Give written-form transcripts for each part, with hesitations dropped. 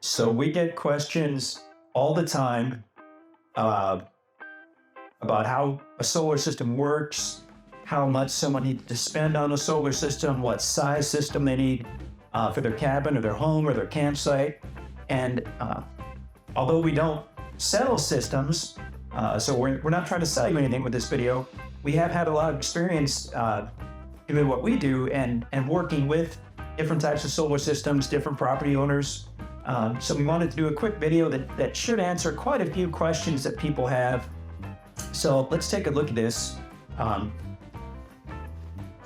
So we get questions all the time uh, about how a solar system works, how much someone needs to spend on a solar system, what size system they need for their cabin or their home or their campsite. And although we don't sell systems, so we're not trying to sell you anything with this video, we have had a lot of experience doing what we do and working with different types of solar systems, different property owners. So we wanted to do a quick video that should answer quite a few questions that people have. So let's take a look at this.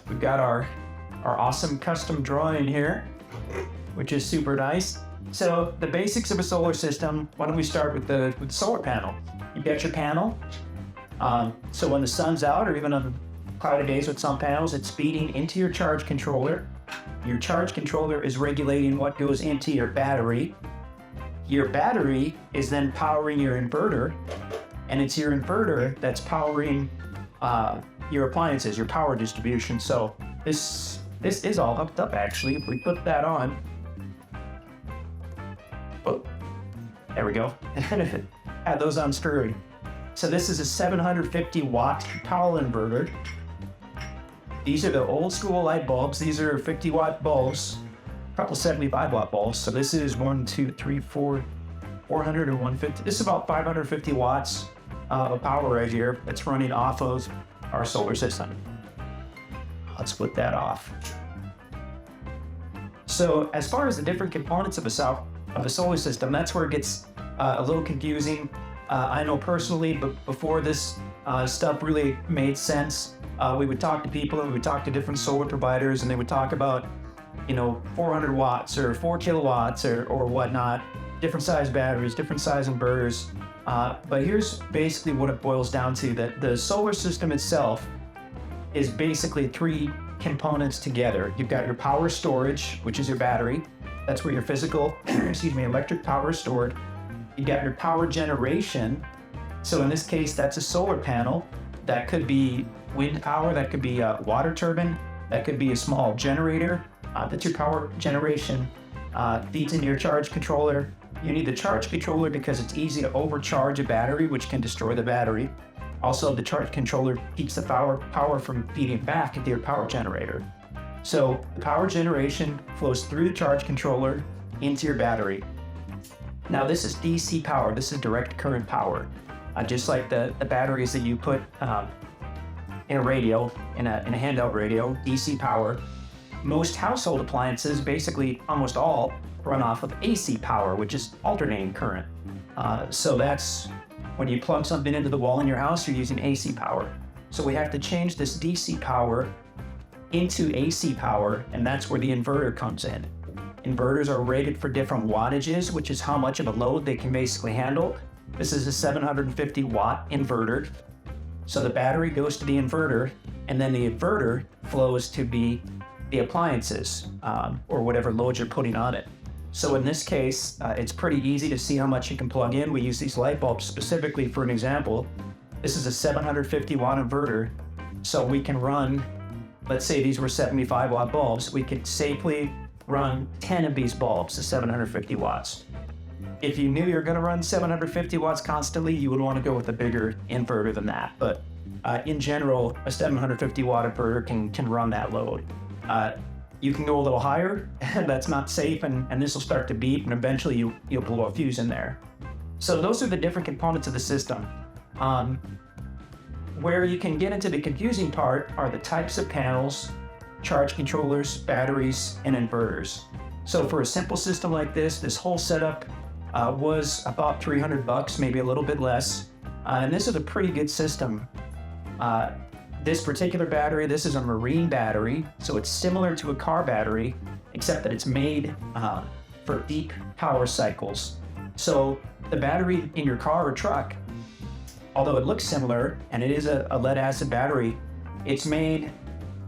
We've got our awesome custom drawing here, which is super nice. So the basics of a solar system, why don't we start with the solar panel. You've got your panel. So when the sun's out, or even on cloudy days with some panels, it's feeding into your charge controller. Your charge controller is regulating what goes into your battery. Your battery is then powering your inverter, and it's your inverter that's powering your appliances, your power distribution. So this is all hooked up actually. If we put that on, oh, there we go. Had those unscrewed. So this is a 750 watt power inverter. These are the old school light bulbs. These are 50 watt bulbs, a couple 75 watt bulbs. So this is 400 or 150. This is about 550 watts of power right here that's running off of our solar system. Let's split that off. So as far as the different components of a solar system, that's where it gets a little confusing. I know personally, but before this stuff really made sense, we would talk to people and we would talk to different solar providers, and they would talk about, 400 watts or 4 kilowatts or whatnot, different size batteries, different size inverters. But here's basically what it boils down to, that the solar system itself is basically 3 components together. You've got your power storage, which is your battery. That's where your physical, electric power is stored. You got your power generation. So in this case, that's a solar panel. That could be wind power, that could be a water turbine, that could be a small generator. That's your power generation. Feeds into your charge controller. You need the charge controller because it's easy to overcharge a battery, which can destroy the battery. Also, the charge controller keeps the power from feeding back into your power generator. So the power generation flows through the charge controller into your battery. Now this is DC power. This is direct current power. Just like the batteries that you put in a radio, in a handheld radio, DC power. Most household appliances, basically almost all, run off of AC power, which is alternating current. So that's when you plug something into the wall in your house, you're using AC power. So we have to change this DC power into AC power, and that's where the inverter comes in. Inverters are rated for different wattages, which is how much of a load they can basically handle. This is a 750 watt inverter. So the battery goes to the inverter, and then the inverter flows to the appliances, or whatever load you're putting on it. So in this case, it's pretty easy to see how much you can plug in. We use these light bulbs specifically for an example. This is a 750 watt inverter. So we can run, let's say these were 75 watt bulbs, we could safely run 10 of these bulbs to 750 watts. If you knew you were going to run 750 watts constantly, you would want to go with a bigger inverter than that. But in general, a 750 watt inverter can run that load. You can go a little higher, and that's not safe, and this will start to beep, and eventually you'll blow a fuse in there. So those are the different components of the system. Where you can get into the confusing part are the types of panels, charge controllers, batteries, and inverters. So for a simple system like this whole setup was about $300, maybe a little bit less. And this is a pretty good system. This particular battery, this is a marine battery, so it's similar to a car battery, except that it's made for deep power cycles. So the battery in your car or truck, although it looks similar, and it is a lead acid battery, it's made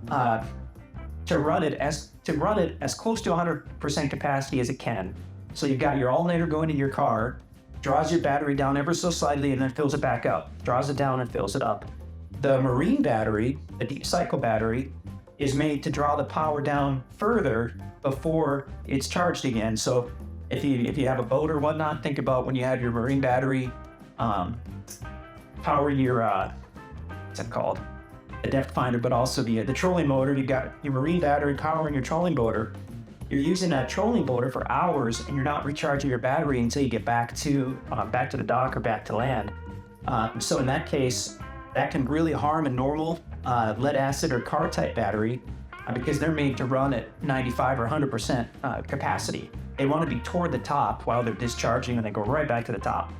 to run it as close to 100% capacity as it can. So you've got your alternator going in your car, draws your battery down ever so slightly, and then fills it back up, draws it down and fills it up. The marine battery, the deep cycle battery, is made to draw the power down further before it's charged again. So If you have a boat or whatnot, think about when you have your marine battery power your what's it called? The depth finder, but also the trolling motor. You got your marine battery powering your trolling motor. You're using that trolling motor for hours, and you're not recharging your battery until you get back to the dock or back to land. So in that case, that can really harm a normal lead acid or car type battery because they're made to run at 95 or 100% capacity. They want to be toward the top while they're discharging, and they go right back to the top.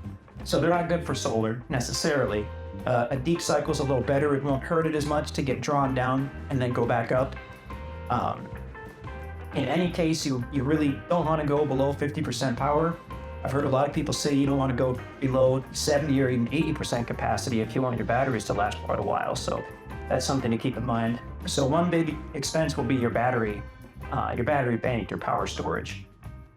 So they're not good for solar necessarily. A deep cycle is a little better. It won't hurt it as much to get drawn down and then go back up. In any case, you really don't want to go below 50% power. I've heard a lot of people say you don't want to go below 70 or even 80% capacity if you want your batteries to last quite a while. So that's something to keep in mind. So one big expense will be your battery bank, your power storage.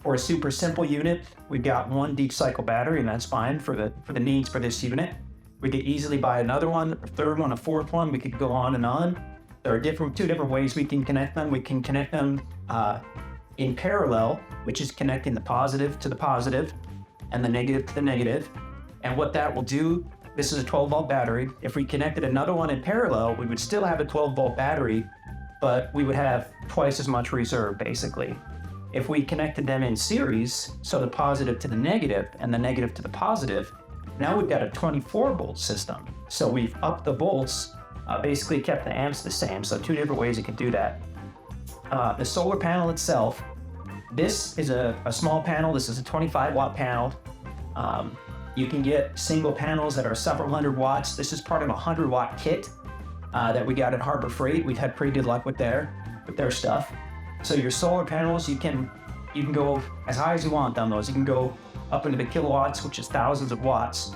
For a super simple unit, we've got one deep cycle battery, and that's fine for the needs for this unit. We could easily buy another one, a third one, a fourth one. We could go on and on. There are two different ways we can connect them. We can connect them in parallel, which is connecting the positive to the positive and the negative to the negative. And what that will do, this is a 12-volt battery. If we connected another one in parallel, we would still have a 12-volt battery, but we would have twice as much reserve, basically. If we connected them in series, so the positive to the negative and the negative to the positive, now we've got a 24-volt system. So we've upped the volts, basically kept the amps the same. So two different ways you can do that. The solar panel itself, this is a small panel. This is a 25-watt panel. You can get single panels that are several hundred watts. This is part of a 100-watt kit that we got at Harbor Freight. We've had pretty good luck with their stuff. So your solar panels, you can go as high as you want on those. You can go up into the kilowatts, which is thousands of watts.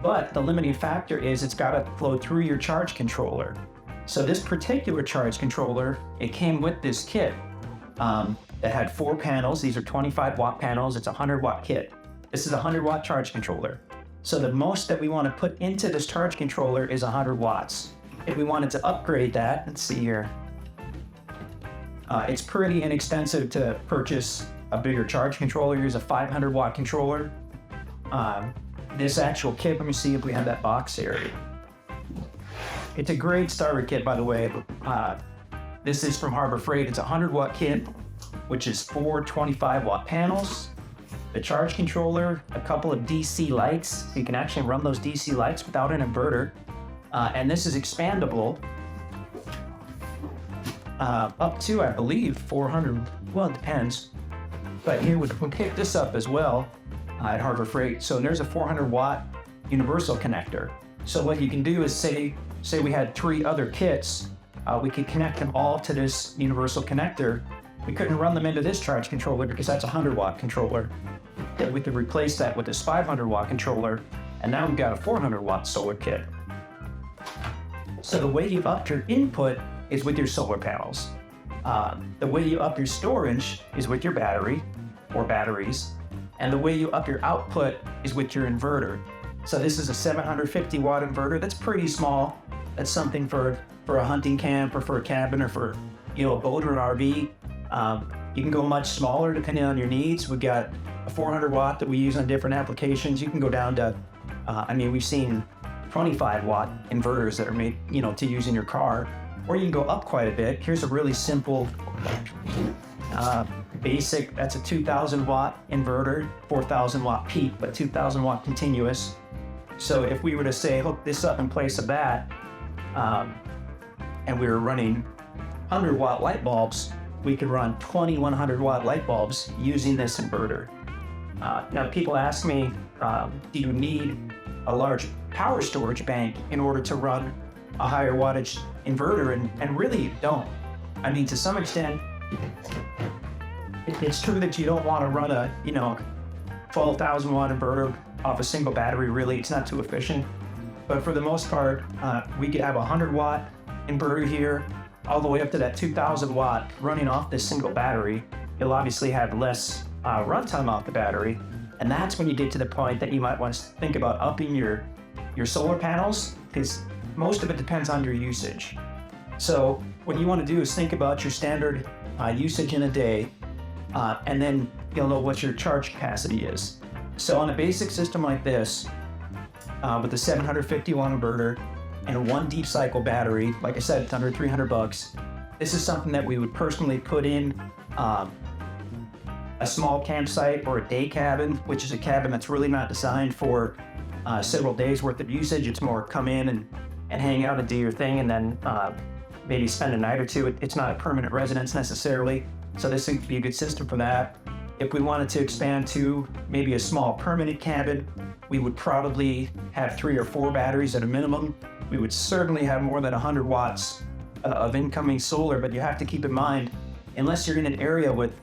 But the limiting factor is it's got to flow through your charge controller. So this particular charge controller, it came with this kit that had 4 panels. These are 25-watt panels. It's a 100-watt kit. This is a 100-watt charge controller. So the most that we want to put into this charge controller is 100 watts. If we wanted to upgrade that, let's see here. It's pretty inexpensive to purchase a bigger charge controller. Here's a 500-watt controller. This actual kit, let me see if we have that box here. It's a great starter kit, by the way. This is from Harbor Freight. It's a 100-watt kit, which is 4 25-watt panels, the charge controller, a couple of DC lights. You can actually run those DC lights without an inverter. And this is expandable up to, I believe, 400, well, it depends. But here we'll pick this up as well at Harbor Freight. So there's a 400-watt universal connector. So what you can do is say we had 3 other kits, we could connect them all to this universal connector. We couldn't run them into this charge controller because that's a 100-watt controller. Then we could replace that with this 500-watt controller, and now we've got a 400-watt solar kit. So the way you've upped your input is with your solar panels. The way you up your storage is with your battery or batteries, and the way you up your output is with your inverter. So this is a 750-watt inverter. That's pretty small. That's something for a hunting camp or for a cabin or for a boat or an RV. You can go much smaller depending on your needs. We've got a 400-watt that we use on different applications. You can go down to, we've seen 25-watt inverters that are made, to use in your car. Or you can go up quite a bit. Here's a really simple, basic, that's a 2,000-watt inverter, 4,000-watt peak, but 2,000-watt continuous. So if we were to say, hook this up in place of that, and we were running 100-watt light bulbs, we could run 20 100-watt light bulbs using this inverter. Now people ask me, do you need a large power storage bank in order to run a higher wattage inverter? And really you don't. To some extent, it's true that you don't want to run a 12,000 watt inverter off a single battery. Really, it's not too efficient. But for the most part, we could have a 100-watt inverter here, all the way up to that 2,000 watt running off this single battery. You'll obviously have less runtime off the battery, and that's when you get to the point that you might want to think about upping your solar panels, because most of it depends on your usage. So what you want to do is think about your standard usage in a day, and then you'll know what your charge capacity is. So on a basic system like this, with a 750 watt inverter and one deep cycle battery, like I said, it's under $300. This is something that we would personally put in a small campsite or a day cabin, which is a cabin that's really not designed for several days worth of usage. It's more come in and hang out and do your thing, and then maybe spend a night or two. It's not a permanent residence necessarily, so this would be a good system for that. If we wanted to expand to maybe a small permanent cabin, we would probably have 3 or 4 batteries at a minimum. We would certainly have more than 100 watts of incoming solar, but you have to keep in mind, unless you're in an area with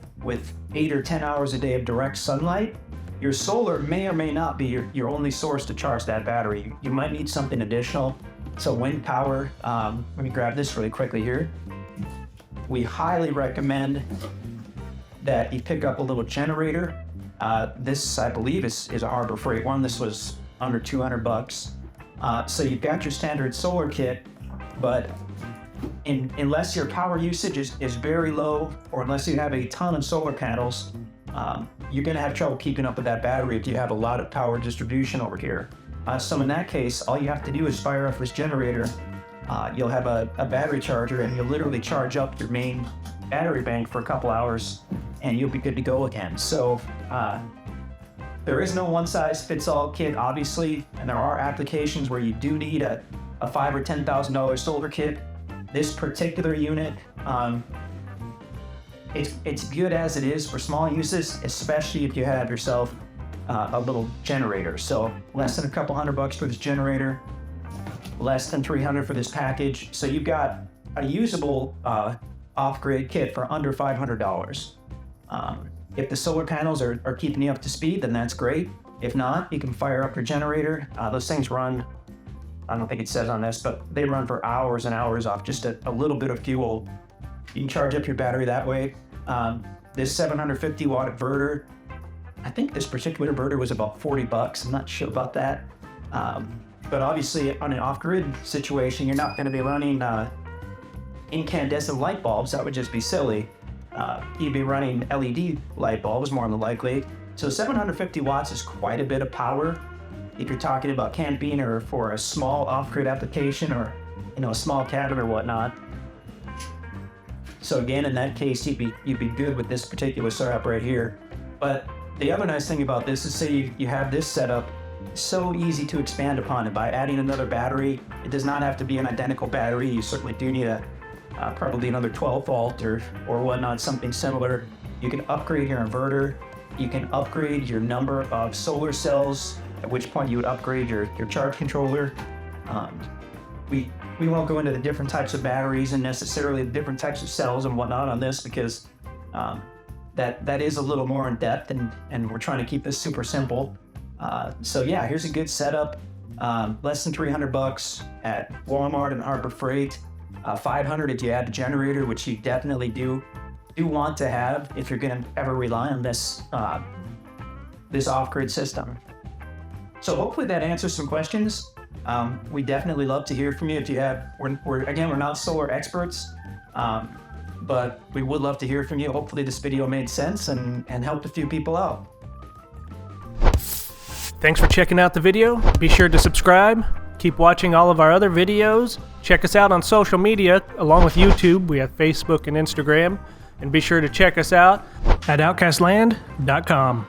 8 or 10 hours a day of direct sunlight, your solar may or may not be your only source to charge that battery. You might need something additional. So wind power, let me grab this really quickly here. We highly recommend that you pick up a little generator. This, I believe, is a Harbor Freight one. This was under $200. So you've got your standard solar kit, but unless your power usage is very low, or unless you have a ton of solar panels, you're gonna have trouble keeping up with that battery if you have a lot of power distribution over here. So in that case, all you have to do is fire up this generator. You'll have a battery charger, and you'll literally charge up your main battery bank for a couple hours, and you'll be good to go again. So there is no one-size-fits-all kit, obviously, and there are applications where you do need a $5,000 or $10,000 solar kit. This particular unit, it's good as it is for small uses, especially if you have yourself a little generator. So less than a couple $100 for this generator, less than $300 for this package. So you've got a usable off-grid kit for under $500. If the solar panels are keeping you up to speed, then that's great. If not, you can fire up your generator. Those things run, I don't think it says on this, but they run for hours and hours off just a little bit of fuel. You can charge up your battery that way. This 750 watt inverter, I think this particular inverter was about $40. I'm not sure about that. But obviously on an off-grid situation, you're not gonna be running incandescent light bulbs. That would just be silly. You'd be running LED light bulbs more than likely. So 750 watts is quite a bit of power if you're talking about camping or for a small off-grid application, or a small cabin or whatnot. So again, in that case, you'd be good with this particular setup right here. But the other nice thing about this is, say you have this setup, so easy to expand upon it by adding another battery. It does not have to be an identical battery. You certainly do need probably another 12 volt or whatnot, something similar. You can upgrade your inverter. You can upgrade your number of solar cells, at which point you would upgrade your charge controller. We won't go into the different types of batteries and necessarily the different types of cells and whatnot on this, because that is a little more in depth, and we're trying to keep this super simple. So yeah, here's a good setup. Less than $300 at Walmart and Harbor Freight. $500 if you add the generator, which you definitely do want to have if you're going to ever rely on this this off-grid system. So hopefully that answers some questions. We definitely love to hear from you if you have. We're not solar experts, but we would love to hear from you. Hopefully this video made sense and helped a few people out. Thanks for checking out the video. Be sure to subscribe. Keep watching all of our other videos. Check us out on social media along with YouTube. We have Facebook and Instagram. And be sure to check us out at outcastland.com.